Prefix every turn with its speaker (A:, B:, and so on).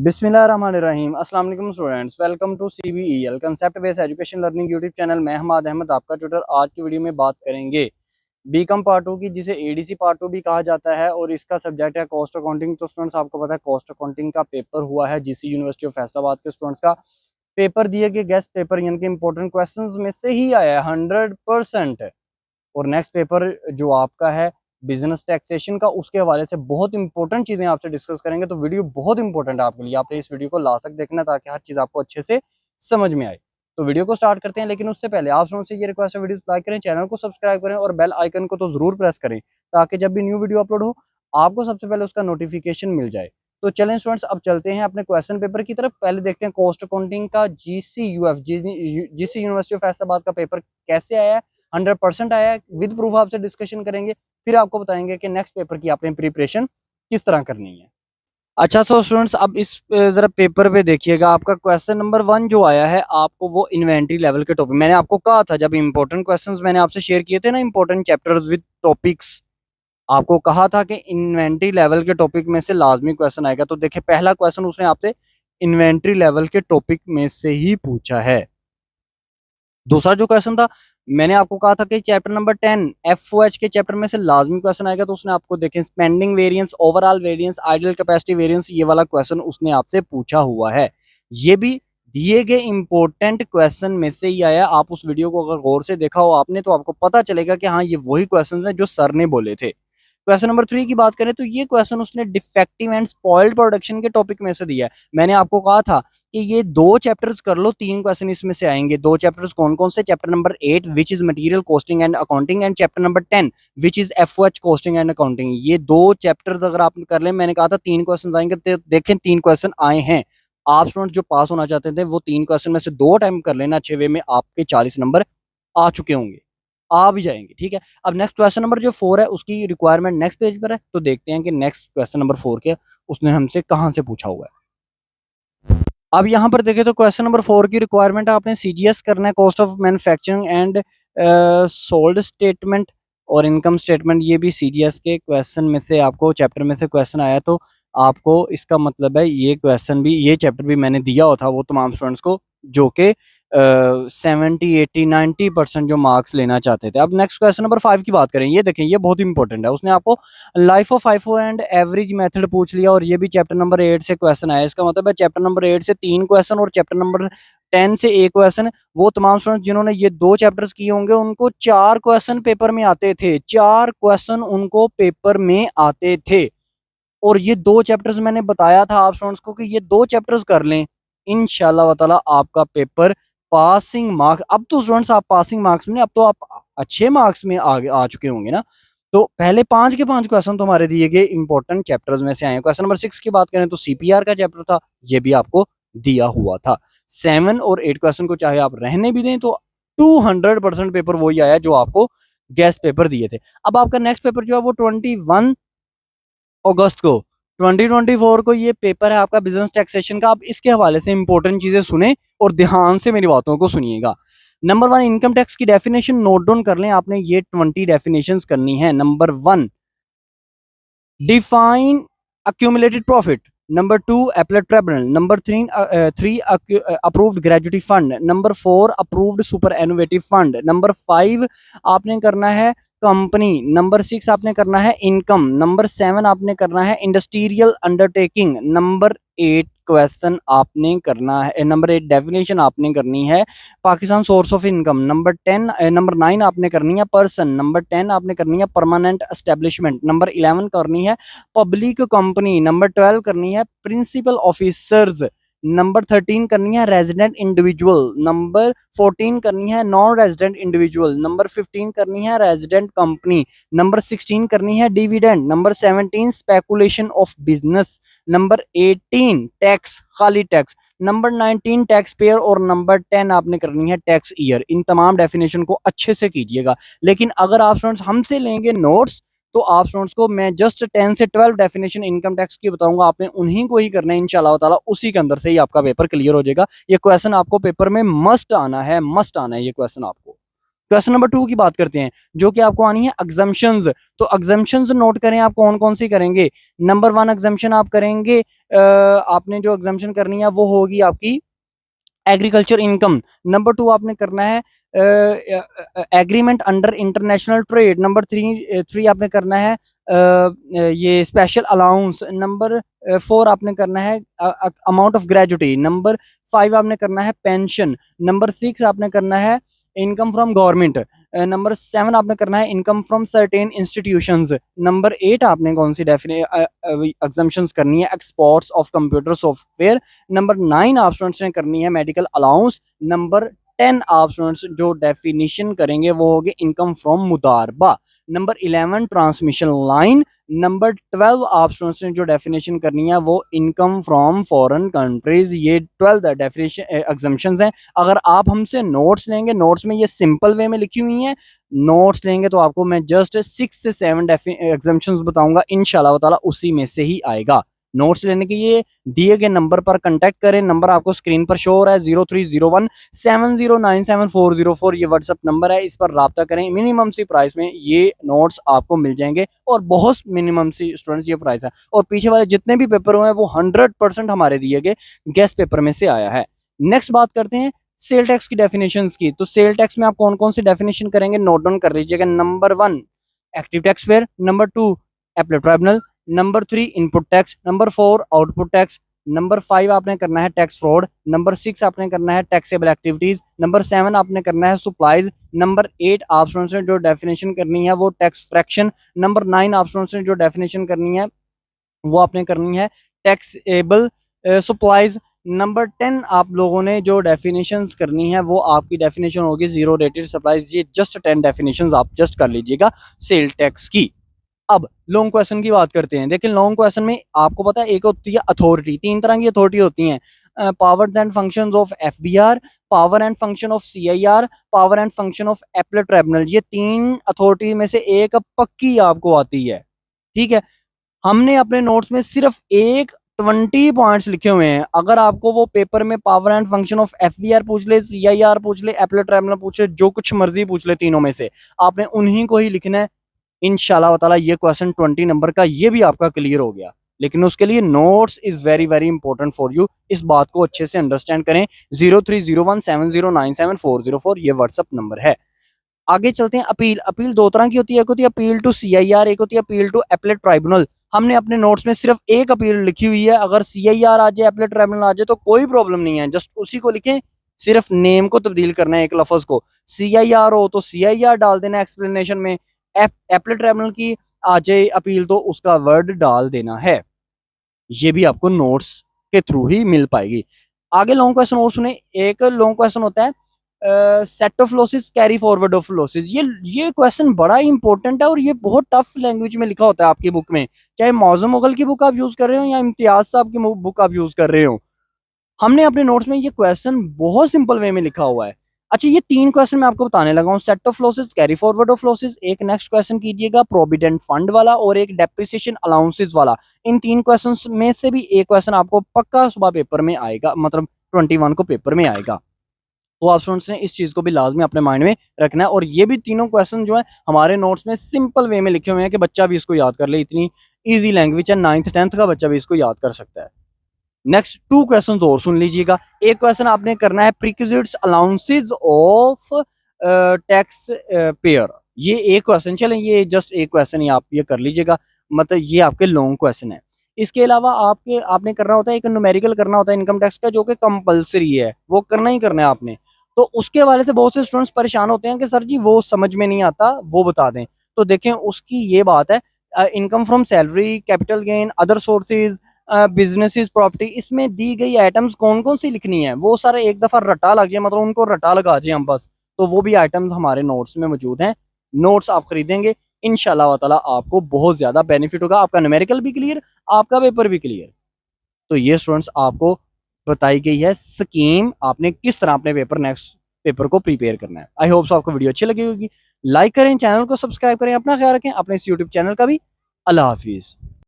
A: बिस्मिल्लाहिर्रहमानिर्रहीम। अस्सलाम वालेकुम students, welcome to CBEL concept based education learning YouTube channel. मैं हमाद अहमद आपका ट्यूटर। आज की वीडियो में बात करेंगे बीकॉम पार्ट 2 की, जिसे ADC पार्ट 2 भी कहा जाता है और इसका सब्जेक्ट है कॉस्ट अकाउंटिंग। तो स्टूडेंट्स, आपको पता है कॉस्ट अकाउंटिंग का पेपर हुआ है GC यूनिवर्सिटी ऑफ फैसलाबाद के स्टूडेंट्स का पेपर दिए गए गेस्ट पेपर यानी कि इंपॉर्टेंट क्वेश्चन में से ही आया है 100%। और नेक्स्ट पेपर जो आपका है बिजनेस टैक्सेशन का, उसके हवाले से बहुत इंपॉर्टेंट चीजें आपसे डिस्कस करेंगे। तो वीडियो बहुत इंपॉर्टेंट है आपके लिए, आपने इस वीडियो को लास्ट तक देखना ताकि हर चीज आपको अच्छे से समझ में आए। तो वीडियो को स्टार्ट करते हैं, लेकिन उससे पहले आप से ये रिक्वेस्ट है, वीडियो लाइक करें, चैनल को सब्सक्राइब करें और बेल आइकन को तो जरूर प्रेस करें ताकि जब भी न्यू वीडियो अपलोड हो आपको सबसे पहले उसका नोटिफिकेशन मिल जाए। तो चलें स्टूडेंट्स, अब चलते हैं अपने क्वेश्चन पेपर की तरफ। पहले देखते हैं कॉस्ट अकाउंटिंग का GC यूनिवर्सिटी ऑफ फैसलाबाद का पेपर कैसे आया है। 100% आया है, विद प्रूफ आपसे डिस्कशन करेंगे, फिर आपको बताएंगे कि नेक्स्ट पेपर की आपने प्रिपरेशन किस तरह करनी है। अच्छा, सो स्टूडेंट्स, अब इस जरा पेपर पे देखिएगा, आपका क्वेश्चन नंबर 1 जो आया है आपको वो इन्वेंट्री लेवल के टॉपिक। मैंने आपको कहा था जब इंपॉर्टेंट क्वेश्चंस मैंने आपसे शेयर किए थे ना, इंपॉर्टेंट चैप्टर्स विद टॉपिक्स, आपको कहा था कि इन्वेंट्री लेवल के टॉपिक में से लाजमी क्वेश्चन आएगा। तो देखिए, पहला क्वेश्चन उसने आपसे इन्वेंट्री लेवल के टॉपिक में से ही पूछा है। दूसरा जो क्वेश्चन था, मैंने आपको कहा था कि चैप्टर नंबर 10 FOH के चैप्टर में से लाजमी क्वेश्चन आएगा। तो उसने आपको देखें spending variance, overall variance, ideal capacity variance, ये वाला क्वेश्चन उसने आपसे पूछा हुआ है। ये भी दिए गए इंपॉर्टेंट क्वेश्चन में से ही आया। आप उस वीडियो को अगर गौर से देखा हो आपने तो आपको पता चलेगा कि हाँ, ये वही क्वेश्चन है जो सर ने बोले थे। क्वेश्चन नंबर 3 की बात करें तो ये क्वेश्चन उसने डिफेक्टिव एंड स्पॉइल्ड प्रोडक्शन के टॉपिक में से दिया है। मैंने आपको कहा था कि ये 2 चैप्टर्स कर लो, 3 क्वेश्चन इसमें से आएंगे। 2 चैप्टर्स कौन कौन से? Chapter number 8 which is material costing and accounting and chapter number 10 which is FOH costing and accounting. ये 2 चैप्टर्स अगर आप कर ले, मैंने कहा था 3 क्वेश्चन आएंगे, तो देखें 3 क्वेश्चन आए हैं। आप स्टूडेंट जो पास होना चाहते थे वो 3 क्वेश्चन में से 2 टाइम कर लेना, अच्छे वे में आपके 40 नंबर आ चुके होंगे, आ भी जाएंगे। ठीक है, अब नेक्स्ट क्वेश्चन नंबर जो 4 है उसकी रिक्वायरमेंट नेक्स्ट पेज पर है। तो देखते हैं कि नेक्स्ट क्वेश्चन नंबर 4 के उसने हमसे कहां से पूछा हुआ है। अब यहाँ पर देखें तो क्वेश्चन नंबर 4 की रिक्वायरमेंट आपने CGS करना है, cost of manufacturing and sold statement और इनकम स्टेटमेंट। ये भी CGS के क्वेश्चन में से आपको चैप्टर में से क्वेश्चन आया। तो आपको इसका मतलब है ये क्वेश्चन भी, ये चैप्टर भी मैंने दिया हुआ था वो तमाम स्टूडेंट्स को जो कि 70 80 90% जो मार्क्स लेना चाहते थे। अब नेक्स्ट क्वेश्चन नंबर 5 की बात करें, ये देखें ये बहुत इंपॉर्टेंट है। उसने आपको life of FIFO and average method पूछ लिया और ये भी चैप्टर नंबर 8 से क्वेश्चन आया। इसका मतलब है चैप्टर नंबर 8 से 3 क्वेश्चन और चैप्टर नंबर 10 से 1 क्वेश्चन। वो तमाम स्टूडेंट जिन्होंने ये 2 चैप्टर्स किए होंगे उनको 4 क्वेश्चन पेपर में आते थे, 4 क्वेश्चन उनको पेपर में आते थे। और ये 2 चैप्टर्स मैंने बताया था आप स्टूडेंट्स को कि ये 2 चैप्टर्स कर लें, इंशाल्लाह ताला आपका पेपर पासिंग मार्क्स। अब तो स्टूडेंट्स आप पासिंग मार्क्स में, अब तो आप अच्छे मार्क्स में आगे आ चुके होंगे ना। तो पहले 5 के 5 क्वेश्चन तो हमारे दिए गए इंपॉर्टेंट चैप्टर्स में से आए हैं। क्वेश्चन नंबर 6 की बात करें तो CPR का चैप्टर था, ये भी आपको दिया हुआ था। 7 और 8 क्वेश्चन को चाहे आप रहने भी दें तो 200% पेपर वही आया जो आपको गेस्ट पेपर दिए थे। अब आपका नेक्स्ट पेपर जो है वो 21 अगस्त को 2024 को ये पेपर है आपका बिजनेस टैक्सेशन का। अब इसके हवाले से इंपॉर्टेंट चीजें सुने और ध्यान से मेरी बातों को सुनिएगा। नंबर 1, इनकम टैक्स की डेफिनेशन नोट डाउन कर लें आपने, ये 20 डेफिनेशंस करनी है। Number 1, define accumulated profit. Number 2, appellate tribunal. Number 3 approved gratuity fund. Number 4, approved superannuity fund. Number 5 आपने करना है कंपनी। नंबर 6 आपने करना है इनकम। नंबर 7 आपने करना है इंडस्ट्रियल अंडरटेकिंग। नंबर 8 क्वेश्चन आपने करना है, नंबर 8 डेफिनेशन आपने करनी है Pakistan source of income. Number 9 आपने करनी है पर्सन। नंबर 10 आपने करनी है परमानेंट एस्टेब्लिशमेंट। नंबर 11 करनी है पब्लिक कंपनी। नंबर 12 करनी है प्रिंसिपल ऑफिसर्स। नंबर 13 करनी है रेजिडेंट इंडिविजुअल। नंबर 14 करनी है नॉन रेजिडेंट इंडिविजुअल। नंबर 15 करनी है रेजिडेंट कंपनी। नंबर 16 करनी है dividend. Number 17 speculation of business. Number 18 tax, खाली टैक्स। नंबर 19 टैक्स पेयर और नंबर 10 आपने करनी है टैक्स ईयर। इन तमाम डेफिनेशन को अच्छे से कीजिएगा। लेकिन अगर आप स्टूडेंट्स हमसे लेंगे नोट्स तो आप स्टूडेंट्स को मैं जस्ट 10 से 12 डेफिनेशन इनकम टैक्स की बताऊंगा, आपने उन्हीं को ही करना है इंशाल्लाह ताला। उसी के अंदर से ही आपका पेपर क्लियर हो जाएगा। ये क्वेश्चन आपको पेपर में मस्ट आना है, मस्ट आना है ये क्वेश्चन आपको। क्वेश्चन नंबर 2 की बात करते हैं, जो कि आपको आनी है एग्जम्पशंस। तो एग्जम्पशंस नोट करें आप कौन कौन सी करेंगे। नंबर 1 एग्जम्पशन आप करेंगे, आपने जो एग्जम्पशन करनी है वो होगी आपकी एग्रीकल्चर इनकम। नंबर 2 आपने करना है agreement under international trade. Number 3 आपने करना है ये स्पेशल अलाउंस। नंबर 4 आपने करना है अमाउंट ऑफ ग्रेजुटी। नंबर 5 आपने करना है पेंशन। नंबर 6 आपने करना है इनकम फ्रॉम गवर्नमेंट। नंबर 7 आपने करना है income from certain institutions. Number 8 आपने कौन सी एग्जम्पशंस करनी है, exports of computer software. Number 9 आप स्टूडेंट्स ने करनी है मेडिकल अलाउंस। नंबर 10 आप स्टूडेंट्स जो डेफिनेशन करेंगे वो होगी इनकम फ्रॉम मुदारबा। Number 11 transmission line. नंबर 12 आप स्टूडेंट्स ने जो डेफिनेशन करनी है वो इनकम फ्रॉम फॉरेन कंट्रीज। ये 12 डेफिनेशन एग्जम्पशंस हैं। अगर आप हमसे नोट्स लेंगे, नोट्स में ये सिंपल वे में लिखी हुई हैं, नोट्स लेंगे तो आपको मैं जस्ट 6 से 7 एग्जम्पशंस बताऊंगा, इंशाल्लाह ताला उसी में से ही आएगा। नोट्स लेने के लिए दिए गए नंबर पर कांटेक्ट करें। नंबर आपको स्क्रीन पर शो हो रहा है 030170974404। ये व्हाट्सएप नंबर है, इस पर राब्ता करें। मिनिमम सी प्राइस में ये नोट्स आपको मिल जाएंगे और बहुत मिनिमम सी स्टूडेंट्स ये प्राइस है। और पीछे वाले जितने भी पेपर हुए हैं वो 100% हमारे दिए गए गेस्ट पेपर में से आया है। नेक्स्ट बात करते हैं सेल टैक्स की डेफिनेशंस की। तो सेल टैक्स में आप कौन कौन सी डेफिनेशन करेंगे नोट डाउन कर लीजिएगा। Number 1 active tax payer. Number 2 appellate tribunal. Number 3 input tax. Number 4 output tax. Number 5 आपने करना है टैक्स फ्रॉड। नंबर 6 आपने करना है टैक्सेबल एक्टिविटीज। नंबर 7 आपने करना है सप्लाईज। नंबर 8 आप स्टूडेंट्स ने जो डेफिनेशन करनी है वो टैक्स फ्रैक्शन। नंबर 9 आप स्टूडेंट्स ने जो डेफिनेशन करनी है वो आपने करनी है टैक्सेबल सप्लाईज। नंबर 10 आप लोगों ने जो डेफिनेशंस करनी है वो आपकी डेफिनेशन होगी जीरो रेटेड सप्लाईज। ये जस्ट 10 डेफिनेशंस आप जस्ट कर लीजिएगा सेल टैक्स की। अब लॉन्ग क्वेश्चन की बात करते हैं। देखिए लॉन्ग क्वेश्चन में आपको पता है एक होती है अथॉरिटी, 3 तरह की अथॉरिटी होती हैं, power and functions of FBR, power and function of CIR, power and function of appellate tribunal. ये 3 अथॉरिटी में से एक पक्की आपको आती है, ठीक है। हमने अपने नोट्स में सिर्फ 20 पॉइंट्स लिखे हुए हैं। अगर आपको वो पेपर में power and function of FBR पूछ ले, सीआईआर पूछ ले, एपलेट ट्राइब्यूनल पूछ ले, जो कुछ मर्जी पूछ ले, तीनों में से आपने उन्हीं को ही लिखना है। इंशाल्लाह ताला ये क्वेश्चन 20 नंबर का ये भी आपका क्लियर हो गया। लेकिन उसके लिए notes is very very important for you. इस बात को अच्छे से अंडरस्टैंड करें। 030170974404 ये व्हाट्सएप नंबर है। आगे चलते हैं। अपील, अपील 2 तरह की होती है, एक होती है अपील टू सीआईआर, एक होती है अपील टू एपलेट ट्राइब्यूनल। हमने अपने नोट्स में सिर्फ एक अपील लिखी हुई है। अगर सीआईआर आ जाए, एपलेट ट्राइब्यूनल आ जाए तो कोई प्रॉब्लम नहीं है, जस्ट उसी को लिखें, सिर्फ नेम को तब्दील करना है, एक लफ्ज को। सीआईआर हो तो सीआईआर डाल देना एक्सप्लेनेशन में, एपलेट ट्राइब्यूनल की आ जाए अपील तो उसका वर्ड डाल देना है। ये भी आपको नोट्स के थ्रू ही मिल पाएगी। आगे लॉन्ग क्वेश्चन और सुने। एक लॉन्ग क्वेश्चन होता है set of losses carry forward of losses. ये क्वेश्चन बड़ा ही इंपॉर्टेंट है और ये बहुत टफ लैंग्वेज में लिखा होता है आपकी बुक में, चाहे मौजम मुगल की बुक आप यूज कर रहे हो या इम्तियाज साहब की बुक आप यूज कर रहे हो। हमने अपने नोट्स में ये क्वेश्चन बहुत सिंपल वे में लिखा हुआ है। अच्छा, ये 3 क्वेश्चन मैं आपको बताने लगा हूँ, set of losses, carry forward of losses, एक नेक्स्ट क्वेश्चन कीजिएगा प्रोविडेंट फंड वाला और एक डेप्रिसिएशन अलाउंसेस वाला। इन 3 क्वेश्चंस में से भी एक क्वेश्चन आपको पक्का सुबह पेपर में आएगा, मतलब 21 को पेपर में आएगा। तो आप स्टूडेंट्स ने इस चीज को भी लाजमी अपने माइंड में रखना है। और ये भी तीनों क्वेश्चन जो है हमारे नोट्स में सिंपल वे में लिखे हुए हैं कि बच्चा भी इसको याद कर ले। इतनी ईजी लैंग्वेज है, 9th 10th का बच्चा भी इसको याद कर सकता है। नेक्स्ट 2 क्वेश्चन और सुन लीजिएगा। एक क्वेश्चन आपने करना है प्रीक्विजिट्स अलाउंसेस ऑफ टैक्स पेयर। ये एक क्वेश्चन, चलें ये जस्ट एक क्वेश्चन ही आप ये कर लीजिएगा, मतलब ये आपके लॉन्ग क्वेश्चन है। इसके अलावा आपने करना होता है एक न्यूमेरिकल करना होता है इनकम टैक्स का, जो कि कंपलसरी है, वो करना ही करना है आपने। तो उसके हवाले से बहुत से स्टूडेंट्स परेशान होते हैं कि सर जी वो समझ में नहीं आता, वो बता दें। तो देखें उसकी ये बात है, income from salary, capital gain, other sources, businesses, property, इसमें दी गई आइटम्स कौन कौन सी लिखनी है वो सारे एक दफा रटा लग जाए, मतलब उनको रटा लगा जाए हम बस, तो वो भी आइटम्स हमारे नोट्स में मौजूद हैं। नोट्स आप खरीदेंगे इंशाल्लाह ताला आपको बहुत ज्यादा बेनिफिट होगा, आपका न्यूमेरिकल भी क्लियर, आपका पेपर भी क्लियर। तो ये स्टूडेंट्स आपको बताई गई है स्कीम, आपने किस तरह अपने पेपर नेक्स्ट पेपर को प्रिपेयर करना है। आई होप सो आपको वीडियो अच्छी लगी होगी। लाइक करें, चैनल को सब्सक्राइब करें, अपना ख्याल रखें, अपने इस यूट्यूब चैनल का भी। अल्लाह हाफिज।